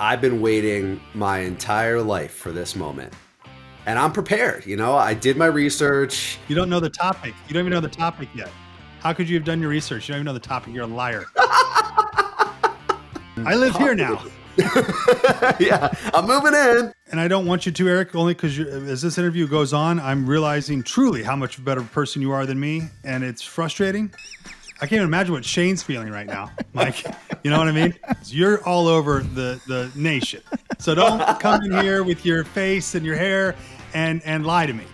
I've been waiting my entire life for this moment. And I'm prepared. I did my research. You don't know the topic. You don't even know the topic yet. How could you have done your research? You don't even know the topic. You're a liar. I live here now. Yeah, I'm moving in. And I don't want you to, Eric, only because as this interview goes on, I'm realizing truly how much better person you are than me. And it's frustrating. I can't even imagine what Shane's feeling right now, Mike. You know what I mean? You're all over the nation. So don't come in here with your face and your hair and lie to me.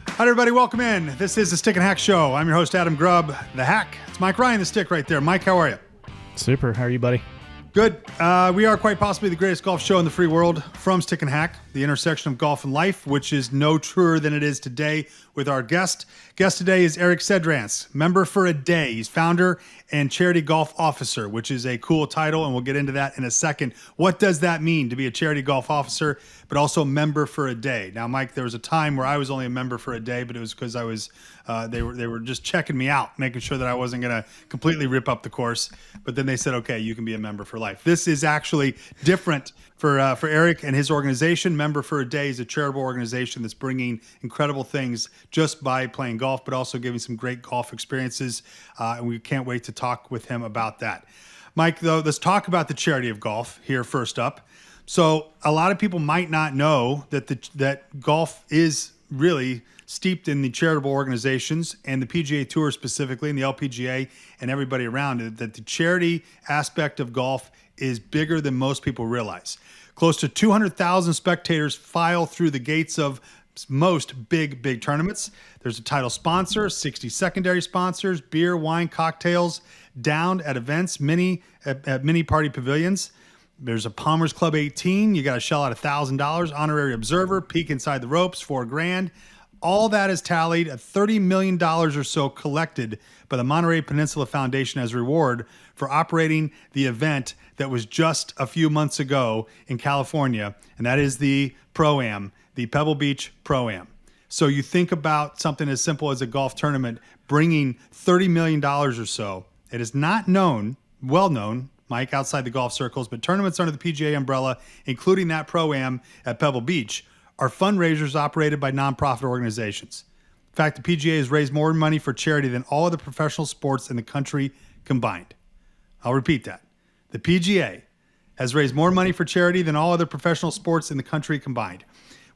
Hi, everybody. Welcome in. This is the Stick and Hack Show. I'm your host, Adam Grubb, the Hack. It's Mike Ryan, the Stick right there. Mike, how are you? Super. How are you, buddy? Good. We are quite possibly the greatest golf show in the free world from Stick and Hack, the intersection of golf and life, which is no truer than it is today with our guest. Guest today is Eric Sedrans, member for a day. He's founder and charity golf officer, which is a cool title, and we'll get into that in a second. What does that mean to be a charity golf officer, but also member for a day? Now, Mike, there was a time where I was only a member for a day, but it was because I was they were just checking me out, making sure that I wasn't going to completely rip up the course. But then they said, okay, you can be a member for life. This is actually different for Eric and his organization. Member for a Day is a charitable organization that's bringing incredible things just by playing golf, but also giving some great golf experiences. And we can't wait to talk with him about that. Mike, though, let's talk about the charity of golf here first up. So a lot of people might not know that golf is really steeped in the charitable organizations and the PGA Tour specifically, and the LPGA and everybody around it, that the charity aspect of golf is bigger than most people realize. Close to 200,000 spectators file through the gates of most big tournaments. There's a title sponsor, 60 secondary sponsors, beer, wine, cocktails downed at events, at many party pavilions. There's a Palmer's Club 18. You got to shell out $1,000. Honorary observer, peek inside the ropes, $4,000. All that is tallied at $30 million or so collected by the Monterey Peninsula Foundation as reward for operating the event that was just a few months ago in California, and that is the Pro-Am, the Pebble Beach Pro-Am. So you think about something as simple as a golf tournament bringing $30 million or so. It is not well known, Mike, outside the golf circles, but tournaments under the PGA umbrella, including that Pro-Am at Pebble Beach, are fundraisers operated by nonprofit organizations. In fact, the PGA has raised more money for charity than all other professional sports in the country combined. I'll repeat that. The PGA has raised more money for charity than all other professional sports in the country combined.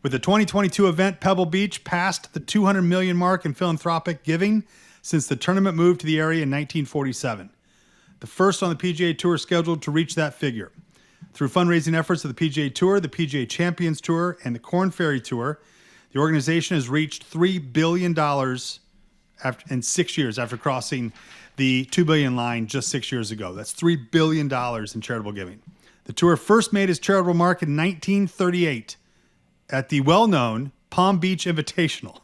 With the 2022 event, Pebble Beach passed the $200 million mark in philanthropic giving since the tournament moved to the area in 1947. The first on the PGA Tour scheduled to reach that figure. Through fundraising efforts of the PGA Tour, the PGA Champions Tour, and the Korn Ferry Tour, the organization has reached $3 billion in 6 years after crossing the $2 billion line just 6 years ago. That's $3 billion in charitable giving. The tour first made its charitable mark in 1938 at the well-known Palm Beach Invitational,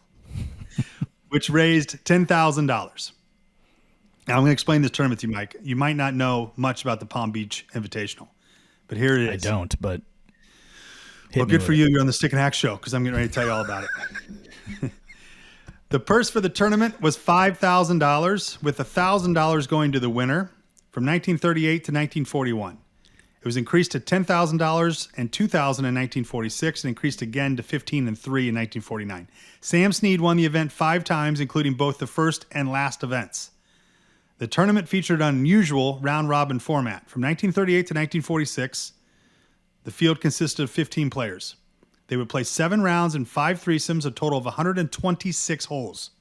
which raised $10,000. Now, I'm going to explain this tournament to you, Mike. You might not know much about the Palm Beach Invitational, but here it is. I don't, but well, good for you. You're on the Stick and Hack Show because I'm getting ready to tell you all about it. The purse for the tournament was $5,000, with $1,000 going to the winner from 1938 to 1941. It was increased to $10,000 and $2,000 in 1946 and increased again to $15,000 and $3,000 in 1949. Sam Snead won the event 5 times, including both the first and last events. The tournament featured an unusual round-robin format. From 1938 to 1946, the field consisted of 15 players. They would play 7 rounds and 5 threesomes, a total of 126 holes.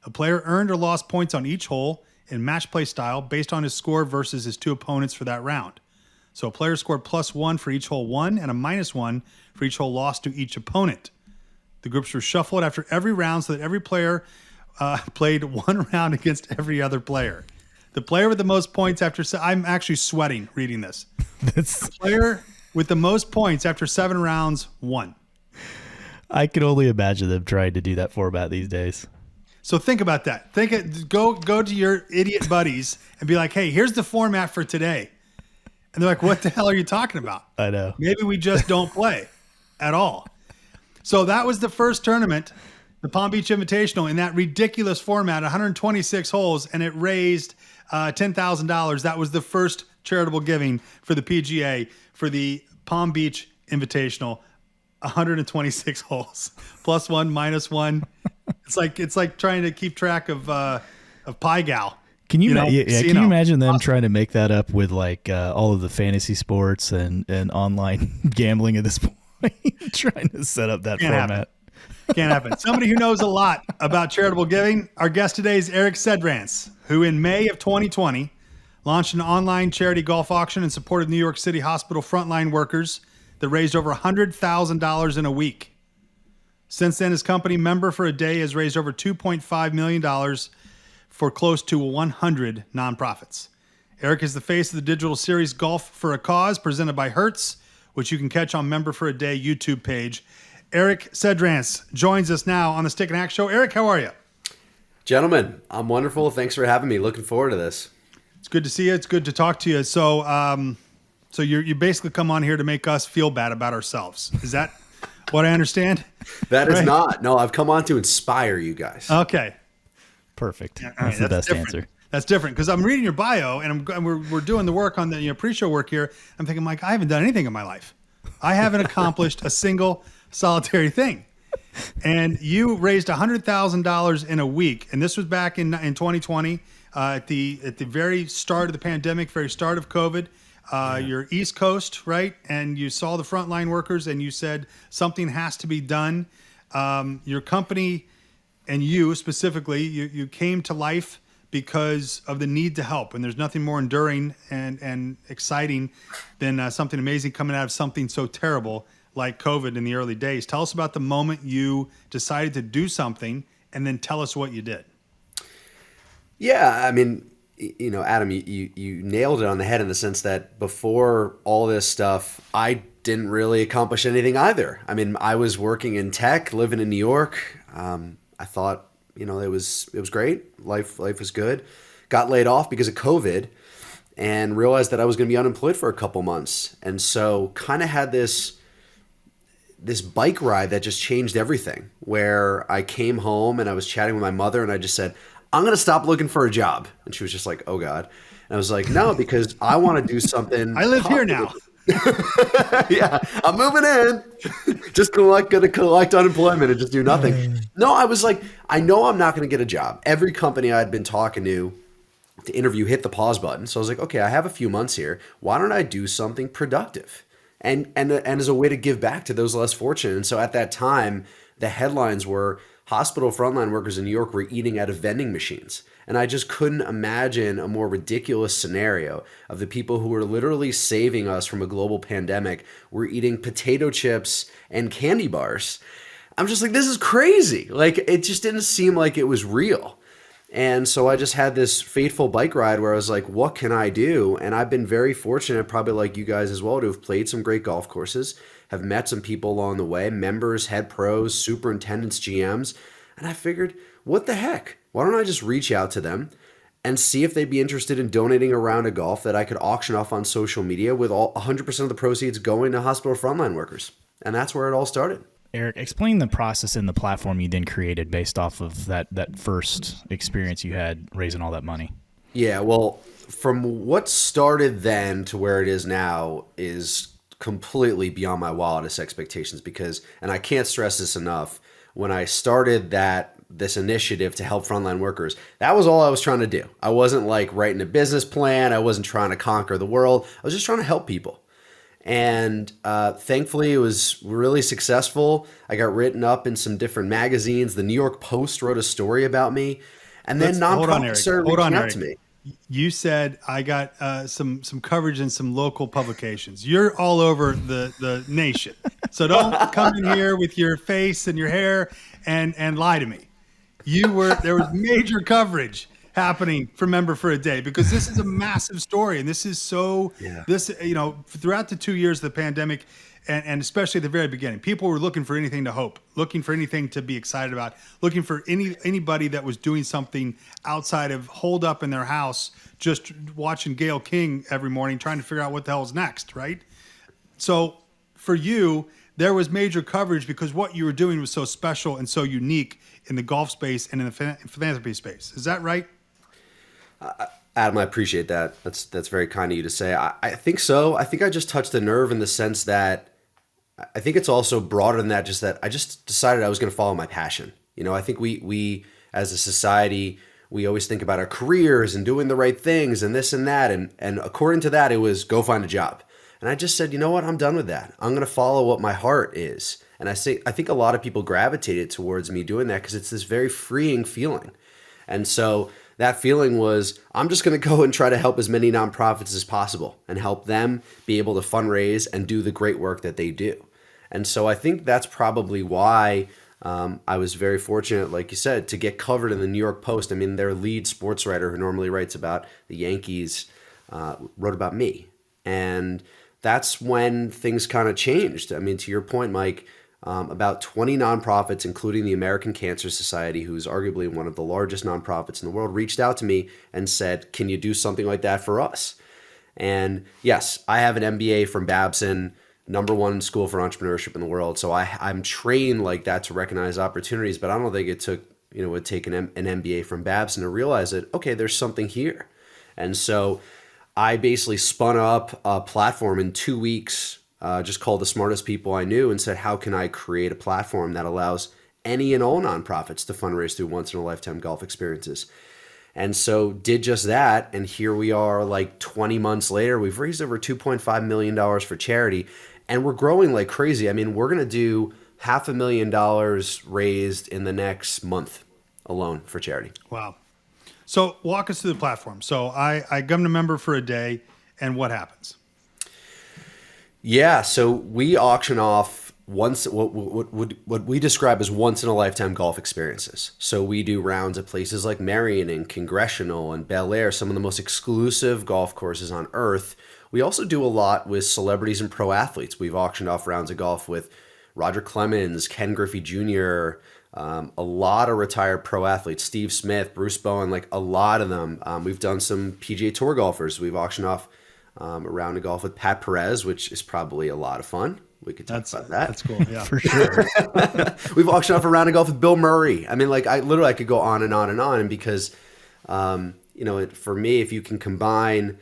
A player earned or lost points on each hole in match play style based on his score versus his 2 opponents for that round. So a player scored +1 for each hole won and a -1 for each hole lost to each opponent. The groups were shuffled after every round so that every player played 1 round against every other player. The player with the most points after... I'm actually sweating reading this. The player with the most points after 7 rounds won. I can only imagine them trying to do that format these days. So think about that. Go to your idiot buddies and be like, hey, here's the format for today. And they're like, what the hell are you talking about? I know. Maybe we just don't play at all. So that was the first tournament the Palm Beach Invitational in that ridiculous format, 126 holes, and it raised $10,000. That was the first charitable giving for the PGA for the Palm Beach Invitational. 126 holes, plus one, minus one. It's like trying to keep track of Pie Gal. Can you, know, can you imagine them trying to make that up with like all of the fantasy sports and online gambling at this point? Trying to set up that format. Can't happen. Somebody who knows a lot about charitable giving. Our guest today is Eric Sedrans, who in May of 2020 launched an online charity golf auction in support of New York City hospital frontline workers that raised over $100,000 in a week. Since then, his company, Member for a Day, has raised over $2.5 million for close to 100 nonprofits. Eric is the face of the digital series Golf for a Cause, presented by Hertz, which you can catch on Member for a Day YouTube page. Eric Sedrans joins us now on the Stick and Hack Show. Eric, how are you? Gentlemen, I'm wonderful. Thanks for having me. Looking forward to this. It's good to see you. It's good to talk to you. So you basically come on here to make us feel bad about ourselves. Is that what I understand? That is not. No, I've come on to inspire you guys. Okay. Perfect. Right, that's the best different. answer. That's different because I'm reading your bio and we're doing the work on the pre-show work here. I'm thinking, Mike, I haven't done anything in my life. I haven't accomplished a single solitary thing. And you raised $100,000 in a week, and this was back in 2020 at the very start of the pandemic, very start of COVID. You're East Coast, right? And you saw the frontline workers and you said something has to be done. Your company and you specifically, you came to life because of the need to help. And there's nothing more enduring and exciting than something amazing coming out of something so terrible like COVID in the early days. Tell us about the moment you decided to do something and then tell us what you did. Yeah, I mean, you know, Adam, you nailed it on the head in the sense that before all this stuff, I didn't really accomplish anything either. I mean, I was working in tech, living in New York. I thought, you know, it was great. Life was good. Got laid off because of COVID and realized that I was going to be unemployed for a couple months. And so kind of had this bike ride that just changed everything, where I came home and I was chatting with my mother and I just said, I'm going to stop looking for a job. And she was just like, oh God. And I was like, no, because I want to do something. I live here now. Yeah, I'm moving in. Just going to collect unemployment and just do nothing. No, I was like, I know I'm not going to get a job. Every company I'd been talking to interview hit the pause button. So I was like, okay, I have a few months here. Why don't I do something productive? And as a way to give back to those less fortunate. And so at that time, the headlines were hospital frontline workers in New York were eating out of vending machines. And I just couldn't imagine a more ridiculous scenario of the people who were literally saving us from a global pandemic were eating potato chips and candy bars. I'm just like, this is crazy. Like, it just didn't seem like it was real. And so I just had this fateful bike ride where I was like, what can I do? And I've been very fortunate, probably like you guys as well, to have played some great golf courses, have met some people along the way, members, head pros, superintendents, GMs. And I figured, what the heck? Why don't I just reach out to them and see if they'd be interested in donating a round of golf that I could auction off on social media with all 100% of the proceeds going to hospital frontline workers. And that's where it all started. Eric, explain the process and the platform you then created based off of that first experience you had raising all that money. Yeah, well, from what started then to where it is now is completely beyond my wildest expectations because, and I can't stress this enough, when I started this initiative to help frontline workers, that was all I was trying to do. I wasn't like writing a business plan. I wasn't trying to conquer the world. I was just trying to help people. And thankfully, it was really successful. I got written up in some different magazines. The New York Post wrote a story about me. And then nonprofits started reaching out to me. You said I got some coverage in some local publications. You're all over the nation. So don't come in here with your face and your hair and lie to me. There was major coverage happening for Member for a Day because this is a massive story. And this is throughout the 2 years of the pandemic and especially at the very beginning, people were looking for anything to hope, looking for anything to be excited about, looking for anybody that was doing something outside of holed up in their house, just watching Gayle King every morning, trying to figure out what the hell is next, right? So for you, there was major coverage because what you were doing was so special and so unique in the golf space and in the philanthropy space. Is that right? Adam, I appreciate that. That's very kind of you to say. I think so. I think I just touched a nerve in the sense that I think it's also broader than that. Just that I just decided I was going to follow my passion. You know, I think we as a society, we always think about our careers and doing the right things and this and that. And according to that, it was go find a job. And I just said, you know what? I'm done with that. I'm going to follow what my heart is. And I think a lot of people gravitated towards me doing that because it's this very freeing feeling. And so that feeling was, I'm just going to go and try to help as many nonprofits as possible and help them be able to fundraise and do the great work that they do. And so I think that's probably why I was very fortunate, like you said, to get covered in the New York Post. I mean, their lead sports writer who normally writes about the Yankees wrote about me. And that's when things kind of changed. I mean, to your point, Mike, about 20 nonprofits, including the American Cancer Society, who's arguably one of the largest nonprofits in the world, reached out to me and said, can you do something like that for us? And yes, I have an MBA from Babson, #1 school for entrepreneurship in the world. So I'm trained like that to recognize opportunities, but I don't think it would take an MBA from Babson to realize that, okay, there's something here. And so I basically spun up a platform in 2 weeks, just called the smartest people I knew and said, how can I create a platform that allows any and all nonprofits to fundraise through once-in-a-lifetime golf experiences? And so did just that. And here we are like 20 months later, we've raised over $2.5 million for charity and we're growing like crazy. I mean, we're going to do $500,000 raised in the next month alone for charity. Wow. So walk us through the platform. So I become a member for a day and what happens? Yeah, so we auction off what we describe as once in a lifetime golf experiences. So we do rounds at places like Marion and Congressional and Bel Air, some of the most exclusive golf courses on earth. We also do a lot with celebrities and pro athletes. We've auctioned off rounds of golf with Roger Clemens, Ken Griffey Jr., a lot of retired pro athletes, Steve Smith, Bruce Bowen, like a lot of them. We've done some PGA Tour golfers. We've auctioned off a round of golf with Pat Perez, which is probably a lot of fun. We could talk about that. That's cool. Yeah, For sure. We've auctioned off a round of golf with Bill Murray. I mean, like I could go on and on and on. And because, for me, if you can combine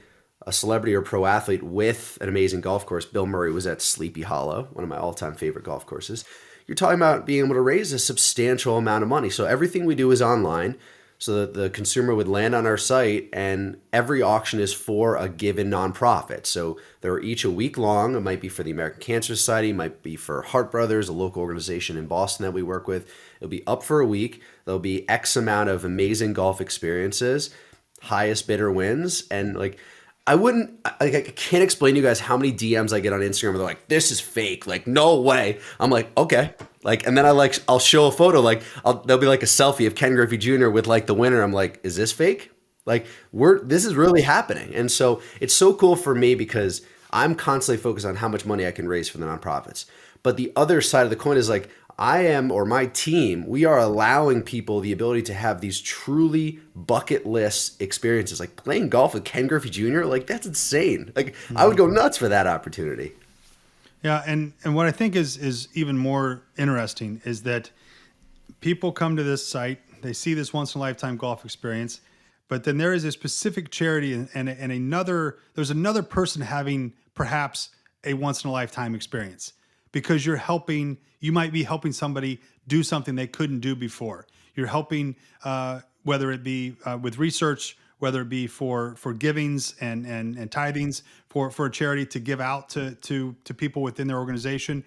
a celebrity or pro athlete with an amazing golf course, Bill Murray was at Sleepy Hollow, one of my all-time favorite golf courses. You're talking about being able to raise a substantial amount of money. So everything we do is online, so that the consumer would land on our site, and every auction is for a given nonprofit. So they're each a week long. It might be for the American Cancer Society, it might be for Heart Brothers, a local organization in Boston that we work with. It'll be up for a week. There'll be X amount of amazing golf experiences. Highest bidder wins. And I can't explain to you guys how many DMs I get on Instagram where they're like, this is fake. Like, no way. I'm like, okay. Like, and then I'll show a photo, there'll be like a selfie of Ken Griffey Jr. with like the winner. I'm like, is this fake? Like this is really happening. And so it's so cool for me because I'm constantly focused on how much money I can raise for the nonprofits. But the other side of the coin is like, my team, we are allowing people the ability to have these truly bucket list experiences, like playing golf with Ken Griffey Jr. Like that's insane. Like I would go nuts for that opportunity. Yeah, and what I think is even more interesting is that people come to this site, they see this once in a lifetime golf experience, but then there is a specific charity and there's another person having perhaps a once in a lifetime experience because you might be helping somebody do something they couldn't do before. You're helping, whether it be with research, whether it be for givings and tithings for a charity to give out to people within their organization.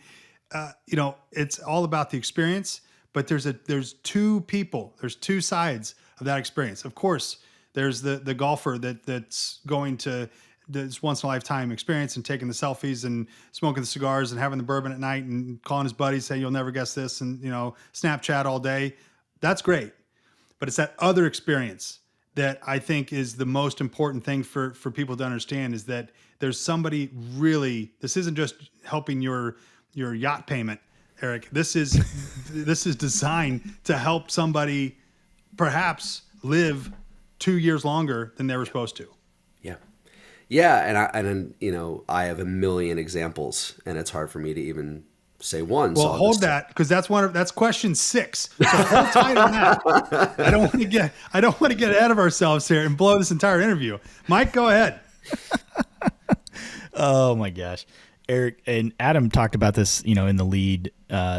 It's all about the experience, but there's two sides of that experience. Of course, there's the golfer that's going to this once in a lifetime experience and taking the selfies and smoking the cigars and having the bourbon at night and calling his buddies, say, you'll never guess this. And, Snapchat all day. That's great. But it's that other experience that I think is the most important thing for people to understand is that there's somebody this isn't just helping your yacht payment, Eric. This is designed to help somebody perhaps live 2 years longer than they were supposed to. Yeah, and I have a million examples, and it's hard for me to even say one. So Well, I'll hold just that, because that's question 6. So hold tight on that. I don't want to get ahead of ourselves here and blow this entire interview. Mike, go ahead. Oh my gosh. Eric and Adam talked about this, in the lead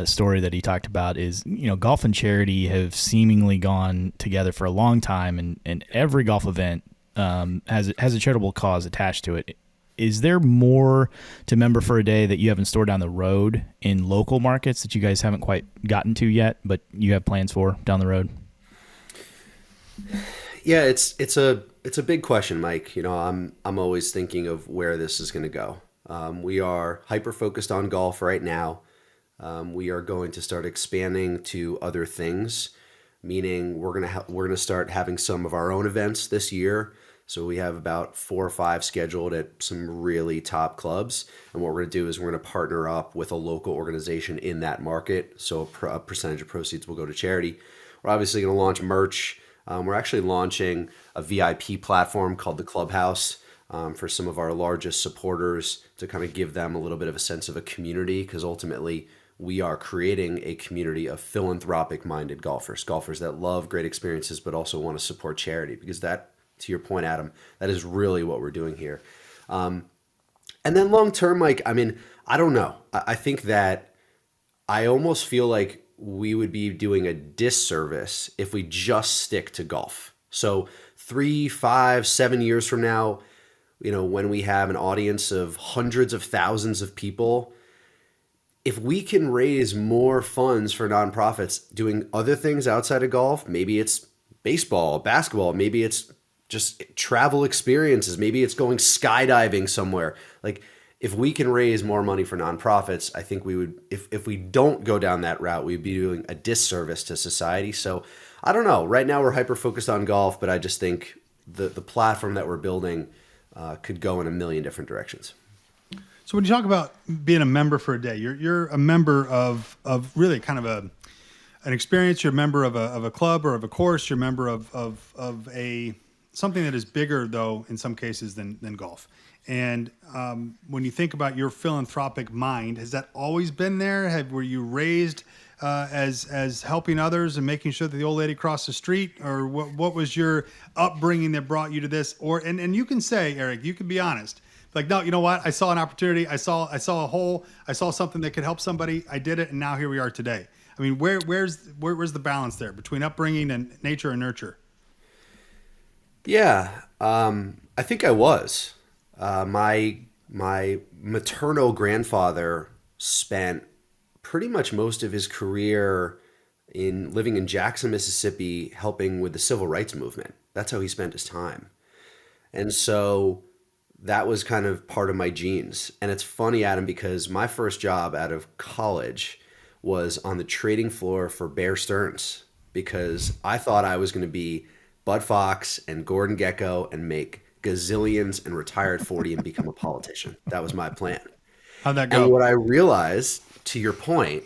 story that he talked about is, golf and charity have seemingly gone together for a long time, and every golf event has a charitable cause attached to it. Is there more to Member for a Day that you have in store down the road in local markets that you guys haven't quite gotten to yet, but you have plans for down the road? Yeah, it's a big question, Mike. I'm always thinking of where this is going to go. We are hyper focused on golf right now. We are going to start expanding to other things, meaning we're gonna start having some of our own events this year. So we have about 4 or 5 scheduled at some really top clubs. And what we're going to do is we're going to partner up with a local organization in that market. So a percentage of proceeds will go to charity. We're obviously going to launch merch. We're actually launching a VIP platform called the Clubhouse for some of our largest supporters to kind of give them a little bit of a sense of a community, because ultimately we are creating a community of philanthropic minded golfers that love great experiences but also want to support charity, because that, to your point, Adam, that is really what we're doing here. And then long term, Mike, I mean, I don't know. I think that I almost feel like we would be doing a disservice if we just stick to golf. So 3, 5, 7 years from now, when we have an audience of hundreds of thousands of people, if we can raise more funds for nonprofits doing other things outside of golf, maybe it's baseball, basketball, maybe it's just travel experiences, maybe it's going skydiving somewhere. Like, if we can raise more money for nonprofits, I think we would, if we don't go down that route, we'd be doing a disservice to society. So I don't know. Right now we're hyper focused on golf, but I just think the platform that we're building could go in a million different directions. So when you talk about being a member for a day, you're a member of really kind of an experience. You're a member of a club or of a course. You're a member of a something that is bigger, though, in some cases than golf. And when you think about your philanthropic mind, has that always been there? Were you raised as helping others and making sure that the old lady crossed the street, or what was your upbringing that brought you to this? And you can say, Eric, you can be honest. Like, no, you know what? I saw an opportunity. I saw a hole. I saw something that could help somebody. I did it, and now here we are today. I mean, where's the balance there between upbringing and nature and nurture? Yeah, I think I was. My maternal grandfather spent pretty much most of his career living in Jackson, Mississippi, helping with the civil rights movement. That's how he spent his time. And so that was kind of part of my genes. And it's funny, Adam, because my first job out of college was on the trading floor for Bear Stearns, because I thought I was going to be Bud Fox and Gordon Gekko and make gazillions and retire at 40 and become a politician. That was my plan. How'd that go? And what I realized, to your point,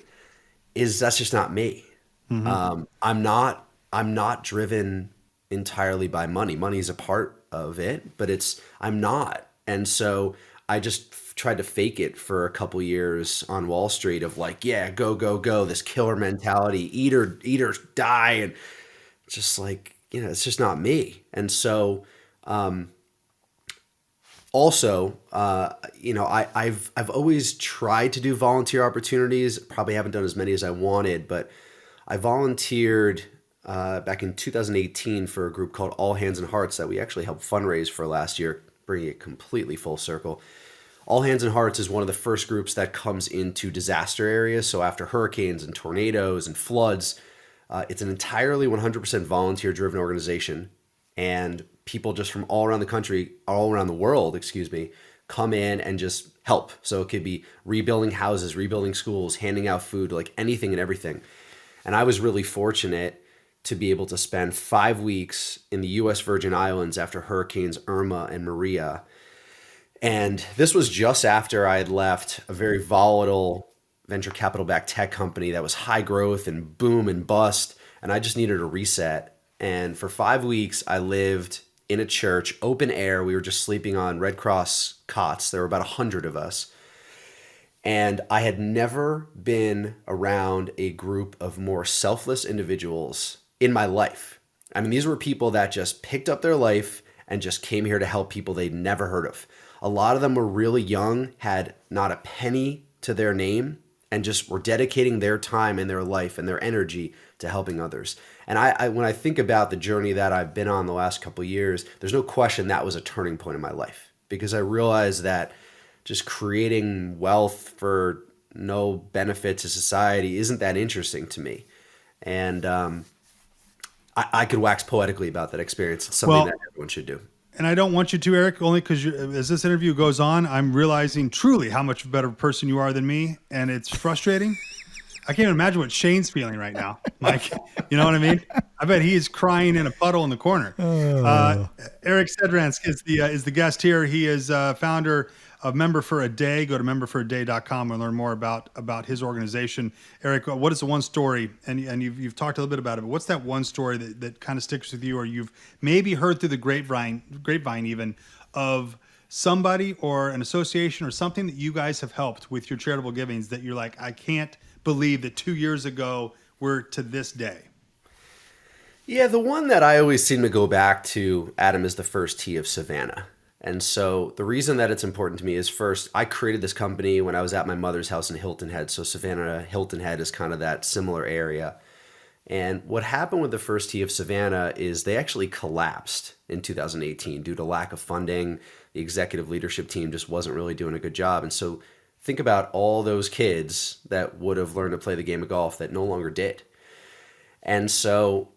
is that's just not me. I'm not driven entirely by money. Money is a part of it, but I'm not. And so I just tried to fake it for a couple years on Wall Street of like, yeah, go, go, go, this killer mentality, eat or die. And just like, it's just not me. And so, also, I've always tried to do volunteer opportunities. Probably haven't done as many as I wanted, but I volunteered back in 2018 for a group called All Hands and Hearts that we actually helped fundraise for last year, bringing it completely full circle. All Hands and Hearts is one of the first groups that comes into disaster areas. So after hurricanes and tornadoes and floods, it's an entirely 100% volunteer-driven organization, and people just from all around the world, come in and just help. So it could be rebuilding houses, rebuilding schools, handing out food, like anything and everything. And I was really fortunate to be able to spend 5 weeks in the U.S. Virgin Islands after Hurricanes Irma and Maria. And this was just after I had left a very volatile venture capital-backed tech company that was high growth and boom and bust. And I just needed a reset. And for 5 weeks, I lived in a church, open air. We were just sleeping on Red Cross cots. There were about 100 of us. And I had never been around a group of more selfless individuals in my life. I mean, these were people that just picked up their life and just came here to help people they'd never heard of. A lot of them were really young, had not a penny to their name, and just were dedicating their time and their life and their energy to helping others. And when I think about the journey that I've been on the last couple of years, there's no question that was a turning point in my life, because I realized that just creating wealth for no benefit to society isn't that interesting to me. And I could wax poetically about that experience. It's something that everyone should do. And I don't want you to, Eric, only because as this interview goes on, I'm realizing truly how much better person you are than me. And it's frustrating. I can't even imagine what Shane's feeling right now, Mike. You know what I mean? I bet he is crying in a puddle in the corner. Eric Sedransk is the guest here. He is founder of Member for a Day. Go to memberforaday.com and learn more about his organization. Eric, what is the one story, and you've talked a little bit about it, but what's that one story that kind of sticks with you, or you've maybe heard through the grapevine even, of somebody or an association or something that you guys have helped with your charitable givings that you're like, I can't believe that 2 years ago we're to this day? Yeah, the one that I always seem to go back to, Adam, is the first tee of Savannah. And so the reason that it's important to me is, first, I created this company when I was at my mother's house in Hilton Head. So Savannah, Hilton Head is kind of that similar area. And what happened with the first tee of Savannah is they actually collapsed in 2018 due to lack of funding. The executive leadership team just wasn't really doing a good job. And so think about all those kids that would have learned to play the game of golf that no longer did. And so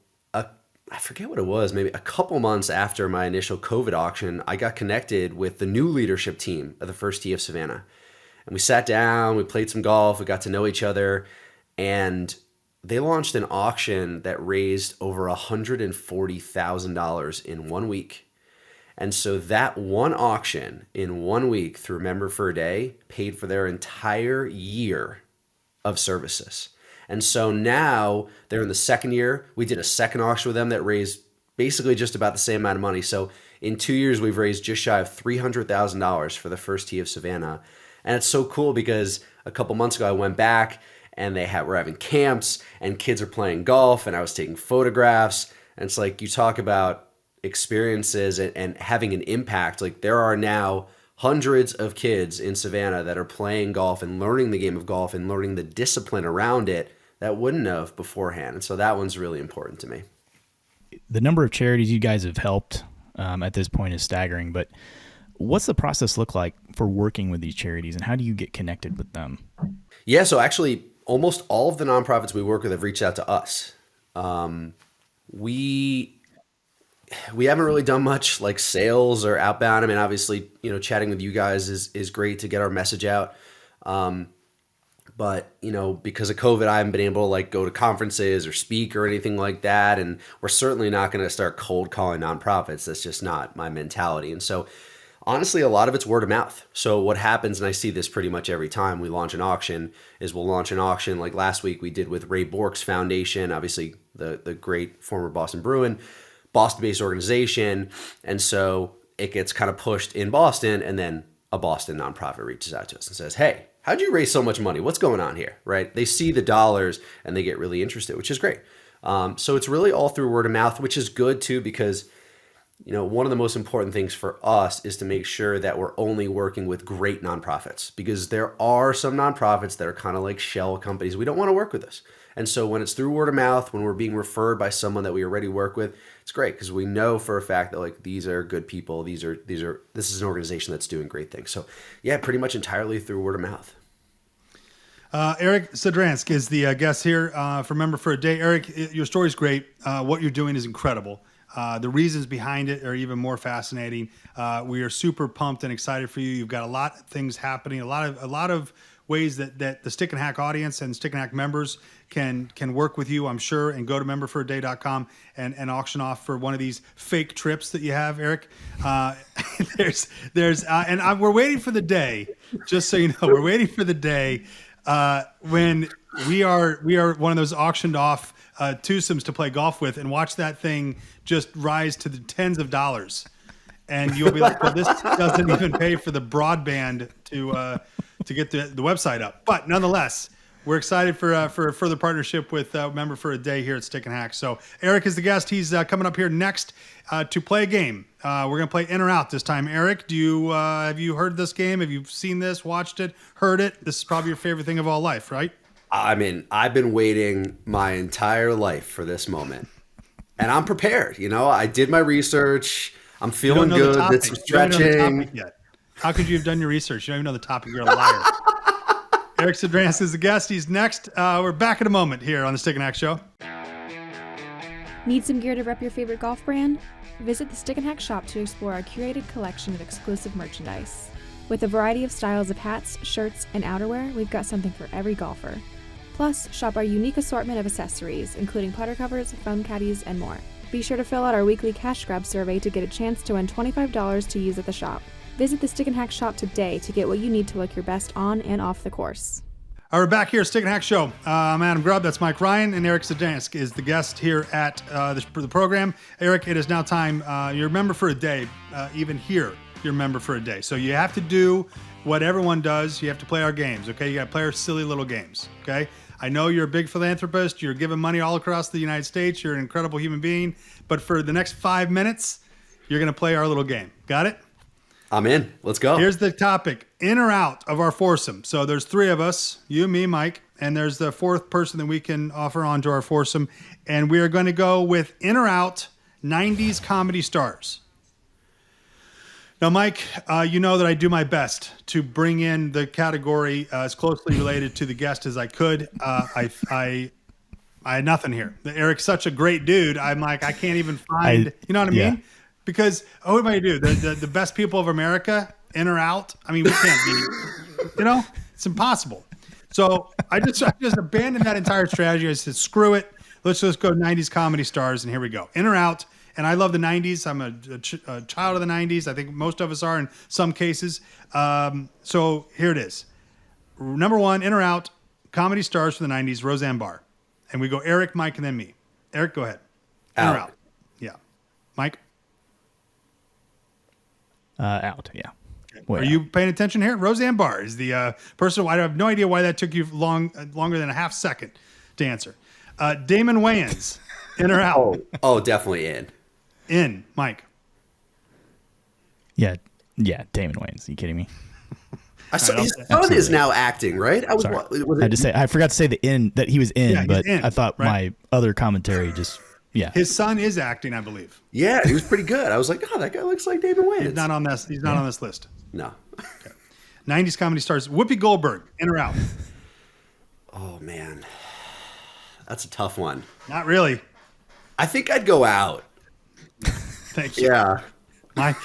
I forget what it was, maybe a couple months after my initial COVID auction, I got connected with the new leadership team of the first tee of Savannah. And we sat down, we played some golf, we got to know each other, and they launched an auction that raised over $140,000 in 1 week. And so that one auction in 1 week through Member for a Day paid for their entire year of services. And so now they're in the second year. We did a second auction with them that raised basically just about the same amount of money. So in 2 years, we've raised just shy of $300,000 for the first tee of Savannah. And it's so cool because a couple months ago, I went back and were having camps and kids are playing golf and I was taking photographs. And it's like, you talk about experiences and having an impact. Like, there are now hundreds of kids in Savannah that are playing golf and learning the game of golf and learning the discipline around it that wouldn't have beforehand. And so that one's really important to me. The number of charities you guys have helped at this point is staggering, but what's the process look like for working with these charities, and how do you get connected with them? Yeah, so actually almost all of the nonprofits we work with have reached out to us. We haven't really done much like sales or outbound. I mean, obviously, chatting with you guys is great to get our message out. But, because of COVID, I haven't been able to like go to conferences or speak or anything like that. And we're certainly not going to start cold calling nonprofits. That's just not my mentality. And so honestly, a lot of it's word of mouth. So what happens, and I see this pretty much every time we launch an auction, is we'll launch an auction like last week we did with Ray Bork's foundation, obviously the great former Boston Bruin, Boston-based organization. And so it gets kind of pushed in Boston, and then a Boston nonprofit reaches out to us and says, hey, how'd you raise so much money? What's going on here, right? They see the dollars and they get really interested, which is great. So it's really all through word of mouth, which is good too, because one of the most important things for us is to make sure that we're only working with great nonprofits, because there are some nonprofits that are kind of like shell companies. We don't want to work with this. And so when it's through word of mouth, when we're being referred by someone that we already work with, it's great, because we know for a fact that like these are good people. This is an organization that's doing great things. So yeah, pretty much entirely through word of mouth. Eric Sedransk is the guest here for Member for a Day. Eric, your story's great. What you're doing is incredible. The reasons behind it are even more fascinating. We are super pumped and excited for you. You've got a lot of things happening, a lot of ways that the Stick and Hack audience and Stick and Hack members can work with you, I'm sure, and go to memberforaday.com and auction off for one of these fake trips that you have, Eric. We're waiting for the day, just so you know, we're waiting for the day when we are one of those auctioned off twosomes to play golf with and watch that thing just rise to the tens of dollars. and you'll be like, well, this doesn't even pay for the broadband to get the website up. But nonetheless, we're excited for a further partnership with Member for a Day here at Stick and Hack. So Eric is the guest. He's coming up here next to play a game. We're going to play In or Out this time. Eric, have you heard this game? Have you seen this, watched it, heard it? This is probably your favorite thing of all life, right? I mean, I've been waiting my entire life for this moment, and I'm prepared. I did my research. I'm feeling good. Did some stretching. How could you have done your research? You don't even know the topic. You're a liar. Eric Sedransk is the guest. He's next. We're back in a moment here on the Stick and Hack Show. Need some gear to rep your favorite golf brand? Visit the Stick and Hack shop to explore our curated collection of exclusive merchandise. With a variety of styles of hats, shirts, and outerwear, we've got something for every golfer. Plus, shop our unique assortment of accessories, including putter covers, foam caddies, and more. Be sure to fill out our weekly cash grab survey to get a chance to win $25 to use at the shop. Visit the Stick and Hack shop today to get what you need to look your best on and off the course. All right, we're back here at Stick and Hack Show. I'm Adam Grubb. That's Mike Ryan, and Eric Sedransk is the guest here at the program. Eric, it is now time. You're a member for a day. Even here, you're a member for a day. So you have to do what everyone does. You have to play our games, okay? You got to play our silly little games, okay? I know you're a big philanthropist. You're giving money all across the United States. You're an incredible human being. But for the next 5 minutes, you're going to play our little game. Got it? I'm in. Let's go. Here's the topic. In or out of our foursome. So there's three of us, you, me, Mike, and there's the fourth person that we can offer onto our foursome. And we are going to go with in or out 90s comedy stars. Now, Mike, you know that I do my best to bring in the category as closely related to the guest as I could. I had nothing here. Eric's such a great dude. I'm like, I can't even find, you know what I mean? Because what am I going to do? The best people of America, in or out? I mean, we can't be, it's impossible. So I just abandoned that entire strategy. I said, screw it. Let's just go 90s comedy stars, and here we go. In or out. And I love the 90s. I'm a child of the 90s. I think most of us are in some cases. So here it is. Number one, in or out, comedy stars for the 90s, Roseanne Barr. And we go Eric, Mike, and then me. Eric, go ahead. In or out? Yeah. Mike? Out, yeah. Are you paying attention here? Roseanne Barr is the person. I have no idea why that took you longer than a half second to answer. Damon Wayans, in or out? Oh, definitely in. In, Mike. Yeah, Damon Wayans. Are you kidding me? His son is now acting, right? I forgot to say the in that he was in, but I thought my other commentary just. Yeah, his son is acting, I believe. Yeah, he was pretty good. I was like, oh, that guy looks like David Wayans. He's not on this. He's not on this list. No. Okay. 90s comedy stars. Whoopi Goldberg, in or out? Oh man, that's a tough one. Not really. I think I'd go out. Thank you. Yeah, Mike.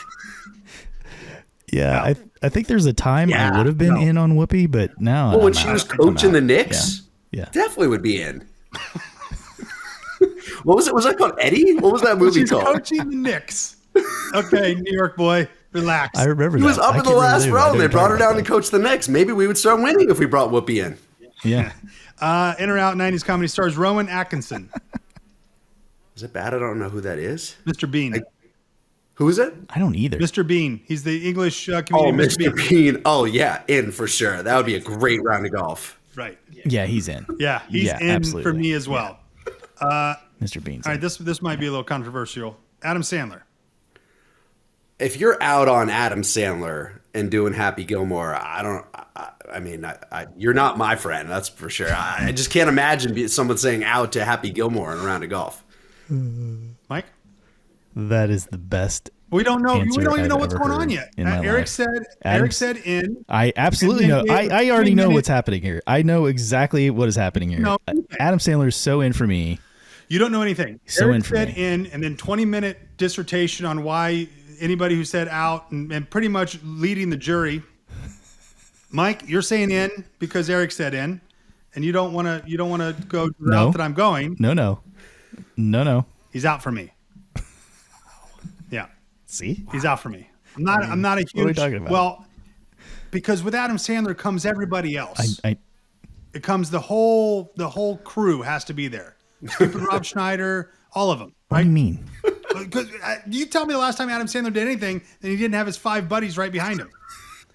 Yeah, I think there's a time I would have been in on Whoopi, but now. Well, when she was coaching the Knicks, yeah, definitely would be in. What was it? Was that called Eddie? What was that movie She's called? Coaching the Knicks. Okay, New York boy, relax. I remember he that. was up in the last row, and they brought her down to coach the Knicks. Maybe we would start winning if we brought Whoopi in. Yeah. In or out 90s comedy stars, Rowan Atkinson. Is it bad? I don't know who that is. Mr. Bean. Who is it? I don't either. Mr. Bean. He's the English comedian. Mr. Bean. Oh, yeah, in for sure. That would be a great round of golf. Right. Yeah, he's in. Yeah, he's in absolutely. For me as well. Mr. Bean's all right, this might be a little controversial. Adam Sandler. If you're out on Adam Sandler and doing Happy Gilmore, you're not my friend. That's for sure. I just can't imagine someone saying out to Happy Gilmore in a round of golf. Mike? That is the best. We don't know. We don't even know what's going on yet. Eric said in. I absolutely know. I already know what's happening here. I know exactly what is happening here. No, Adam Sandler is so in for me. You don't know anything. So Eric said in, and then 20-minute dissertation on why anybody who said out, and pretty much leading the jury. Mike, you're saying in because Eric said in, and you don't want to go the route that I'm going. No. He's out for me. Yeah. See? He's out for me. I'm not a huge. What are we talking about? Well, because with Adam Sandler comes everybody else. It comes the whole crew has to be there. Stupid Rob Schneider, all of them. Right? What do you mean? You tell me the last time Adam Sandler did anything and he didn't have his 5 buddies right behind him.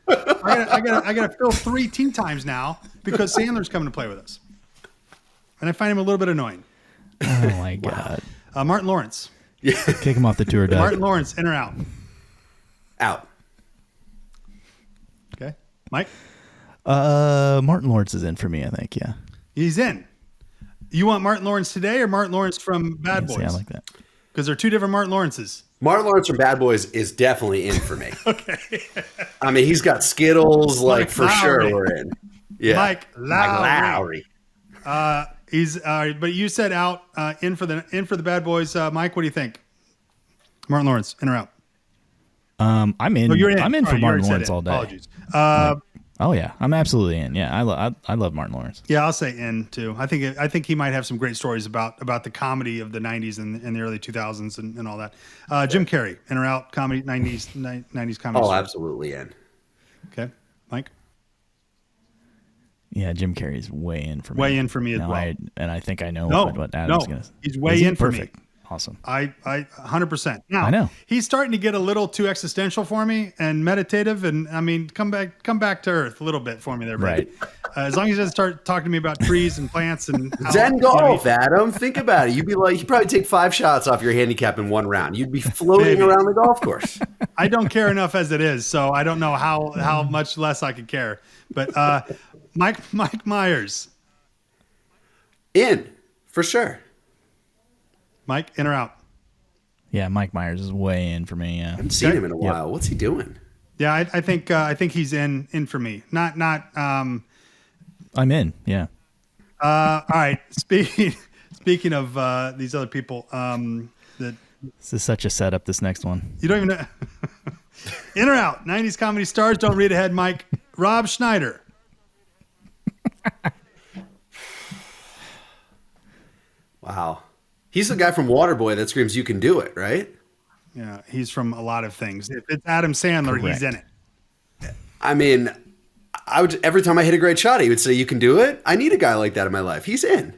I gotta fill 3 tee times now because Sandler's coming to play with us, and I find him a little bit annoying. Oh my God. Martin Lawrence. Yeah. Kick him off the tour, Doug. Martin Lawrence, in or out? Out. Okay, Mike. Martin Lawrence is in for me, I think. Yeah. He's in. You want Martin Lawrence today or Martin Lawrence from Bad Boys? Yeah, I like that. Because they're 2 different Martin Lawrences. Martin Lawrence from Bad Boys is definitely in for me. Okay. I mean, he's got Skittles, like, Mike for Lowry. sure we're in. Yeah. Mike Lowry. Lowry. He's but you said out, in for the Bad Boys. Mike, what do you think? Martin Lawrence, in or out? I'm in. Oh, you're in. I'm in All for right, you Martin already Lawrence said it. all day. Apologies. Oh yeah, I'm absolutely in. Yeah, I love Martin Lawrence. Yeah, I'll say in too. I think he might have some great stories about the comedy of the 90s and the early 2000s and all that. Jim Carrey, in or out? Comedy 90s comedy. Oh, absolutely in. Okay, Mike. Yeah, Jim Carrey's way in for me. Way in for me as well. I think I know what No, Adam's going to say. he's way in for me. Perfect. Awesome. I 100%. Now, I know. he's starting to get a little too existential for me and meditative, and I mean, come back to earth a little bit for me there, buddy. Right. As long as he doesn't start talking to me about trees and plants and Zen golf, Adam. Think about it. You'd be like, you'd probably take 5 shots off your handicap in 1 round. You'd be floating Maybe. around the golf course. I don't care enough as it is, so I don't know how much less I could care. But Mike Myers, In, for sure. Mike, in or out? Yeah, Mike Myers is way in for me. Yeah. I haven't seen him in a while. What's he doing? Yeah, I think he's in for me. Not. I'm in. Yeah. All right. Speaking of these other people, that This is such a setup. This next one. you don't even know. In or out? 90s comedy stars. Don't read ahead, Mike. Rob Schneider. Wow. He's the guy from Waterboy that screams, "You can do it," right? Yeah, he's from a lot of things. If it's Adam Sandler, he's Correct. in it. I mean, I would every time I hit a great shot, he would say, "You can do it." I need a guy like that in my life. He's in.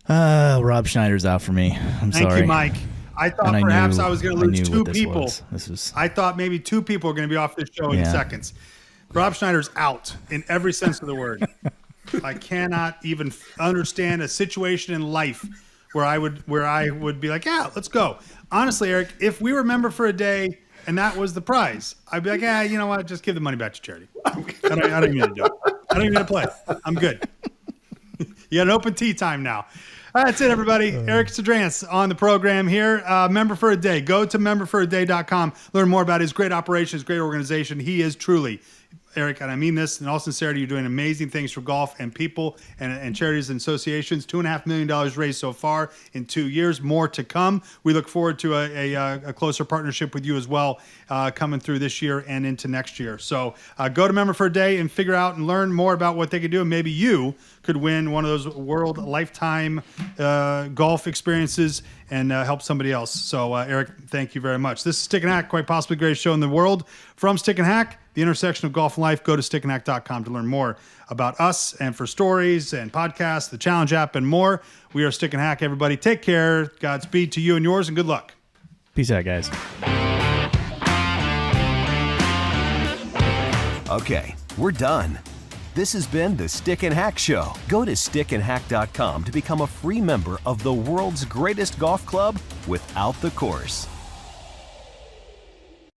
Rob Schneider's out for me. I'm Thank sorry. you, Mike. I thought And perhaps I was going to lose knew 2 what this people. was. This was I thought maybe 2 people were going to be off this show in Yeah. seconds. Rob Schneider's out in every sense of the word. I cannot even understand a situation in life where I would be like, yeah, let's go. Honestly, Eric, if we were member for a day and that was the prize, I'd be like, yeah, you know what? Just give the money back to charity. I don't even need to do it. I don't even need to play. I'm good. You got an open tea time now. That's it, everybody. Eric Sedrans on the program here. Member for a Day. Go to memberforaday.com. Learn more about his great operation, his great organization. He is truly, Eric, and I mean this in all sincerity, you're doing amazing things for golf and people and charities and associations. $2.5 million raised so far in 2 years. More to come. We look forward to a closer partnership with you as well coming through this year and into next year. So go to Member for a Day and figure out and learn more about what they can do. And maybe you could win one of those world lifetime golf experiences and help somebody else. So, Eric, thank you very much. This is Stick and Hack, quite possibly the greatest show in the world. From Stick and Hack, the intersection of golf and life, go to stickandhack.com to learn more about us and for stories and podcasts, the Challenge app, and more. We are Stick and Hack, everybody. Take care. Godspeed to you and yours, and good luck. Peace out, guys. Okay, we're done. This has been the Stick and Hack Show. Go to stickandhack.com to become a free member of the world's greatest golf club without the course.